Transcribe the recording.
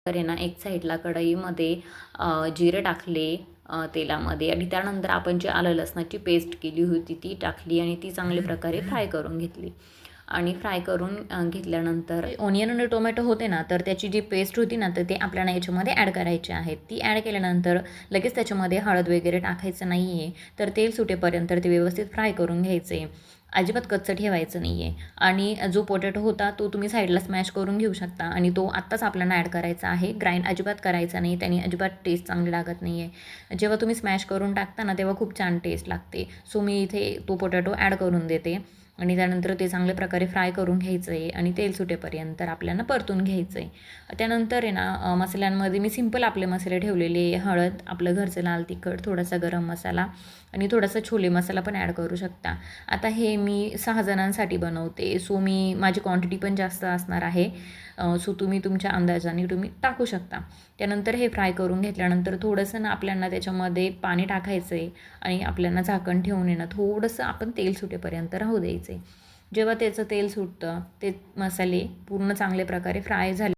तर आहे ना एक साईडला कढईमध्ये जिरे टाकले तेलामध्ये आणि त्यानंतर आपण जी आलं लसणाची पेस्ट केली होती ती टाकली आणि ती चांगल्या प्रकारे फ्राय करून घेतली. आणि फ्राय करून घेतल्यानंतर ओनियन आणि टोमॅटो होते ना, तर त्याची जी पेस्ट होती ना, तर ते आपल्याला याच्यामध्ये ॲड करायचे आहेत. ती ॲड केल्यानंतर लगेच त्याच्यामध्ये हळद वगैरे टाकायचं नाही आहे. तर तेल सुटेपर्यंत ते व्यवस्थित फ्राय करून घ्यायचे. अजिबात कच्चं ठेवायचं नाही आहे. आणि जो पोटॅटो होता तो तुम्ही साईडला स्मॅश करून घेऊ शकता आणि तो आत्ताच आपल्याला ॲड करायचा आहे. ग्राइंड अजिबात करायचा नाही, त्याने अजिबात टेस्ट चांगली लागत नाही आहे. जेव्हा तुम्ही स्मॅश करून टाकता ना, तेव्हा खूप छान टेस्ट लागते. सो मी इथे तो पोटॅटो ॲड करून देते आणि त्यानंतर ते चांगल्या प्रकारे फ्राय करून घ्यायचं आहे आणि तेल सुटेपर्यंत आपल्याला परतून घ्यायचं आहे. त्यानंतर आहे ना मसाल्यांमध्ये मी सिंपल आपले मसाले ठेवलेले, हळद, आपलं घरचं लाल तिखट, थोडासा गरम मसाला आणि थोडासा छोले मसाला पण ॲड करू शकता. आता हे मी 6 जणांसाठी बनवते, सो माझी क्वांटिटी पण जास्त असणार आहे. सो तुम्ही तुमच्या अंदाजाने तुम्ही टाकू शकता. त्यानंतर हे फ्राय करून घेतल्यानंतर थोडंसं ना आपल्याला त्याच्यामध्ये पाणी टाकायचं आहे आणि आपल्याला झाकण ठेवून आहे ना थोडंसं आपण तेल सुटेपर्यंत राहू द्यायचं आहे. जेव्हा त्याचं तेल सुटतं, ते मसाले पूर्ण चांगल्या प्रकारे फ्राय झाले